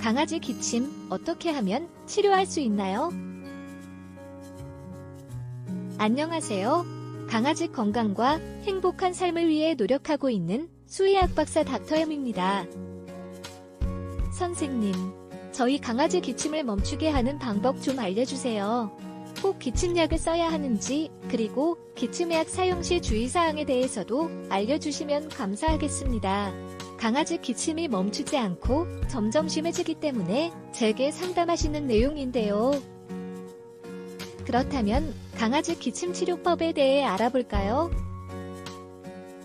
강아지 기침 어떻게 하면 치료할 수 있나요? 안녕하세요. 강아지 건강과 행복한 삶을 위해 노력하고 있는 수의학 박사 닥터엠입니다. 선생님, 저희 강아지 기침을 멈추게 하는 방법 좀 알려주세요. 꼭 기침약을 써야 하는지, 그리고 기침약 사용 시 주의사항에 대해서도 알려주시면 감사하겠습니다. 강아지 기침이 멈추지 않고 점점 심해지기 때문에 제게 상담하시는 내용인데요. 그렇다면 강아지 기침 치료법에 대해 알아볼까요?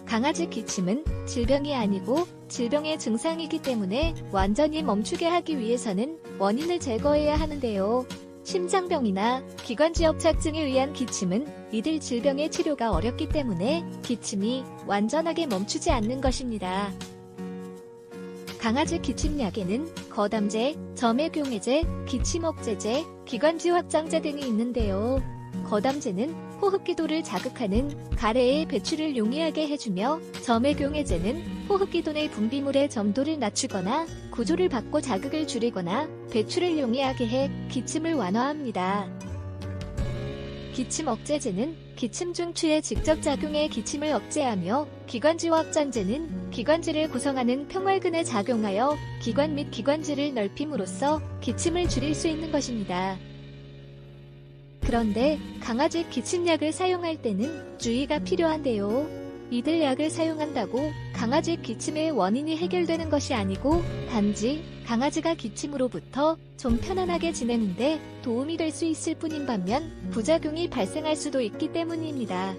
강아지 기침은 질병이 아니고 질병의 증상이기 때문에 완전히 멈추게 하기 위해서는 원인을 제거해야 하는데요. 심장병이나 기관지협착증에 의한 기침은 이들 질병의 치료가 어렵기 때문에 기침이 완전하게 멈추지 않는 것입니다. 강아지 기침약에는 거담제, 점액용해제, 기침억제제, 기관지 확장제 등이 있는데요. 거담제는 호흡기도를 자극하는 가래의 배출을 용이하게 해주며, 점액용해제는 호흡기도 내 분비물의 점도를 낮추거나 구조를 바꿔 자극을 줄이거나 배출을 용이하게 해 기침을 완화합니다. 기침억제제는 기침 중 추에 직접 작용해 기침을 억제하며, 기관지 확장제는 기관지를 구성하는 평활근에 작용하여 기관 및 기관지를 넓힘으로써 기침을 줄일 수 있는 것입니다. 그런데 강아지 기침약을 사용할 때는 주의가 필요한데요. 이들 약을 사용한다고 강아지 기침의 원인이 해결되는 것이 아니고 단지 강아지가 기침으로부터 좀 편안하게 지내는데 도움이 될 수 있을 뿐인 반면 부작용이 발생할 수도 있기 때문입니다.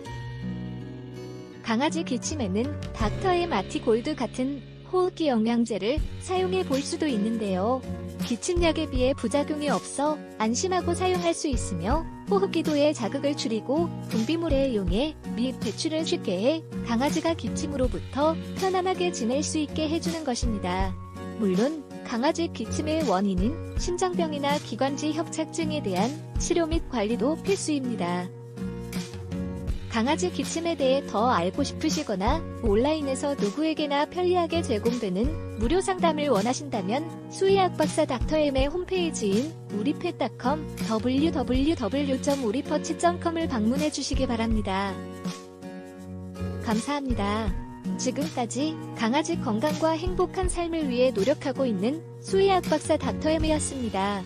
강아지 기침에는 닥터엠 아티골드 같은 호흡기 영양제를 사용해 볼 수도 있는데요. 기침약에 비해 부작용이 없어 안심하고 사용할 수 있으며, 호흡기도의 자극을 줄이고 분비물에 이용해 및 배출을 쉽게 해 강아지가 기침으로부터 편안하게 지낼 수 있게 해주는 것입니다. 물론 강아지 기침의 원인인 심장병이나 기관지 협착증에 대한 치료 및 관리도 필수입니다. 강아지 기침에 대해 더 알고 싶으시거나 온라인에서 누구에게나 편리하게 제공되는 무료 상담을 원하신다면 수의학 박사 닥터엠의 홈페이지인 우리펫.com www.uri퍼치.com을 방문해 주시기 바랍니다. 감사합니다. 지금까지 강아지 건강과 행복한 삶을 위해 노력하고 있는 수의학 박사 닥터엠이었습니다.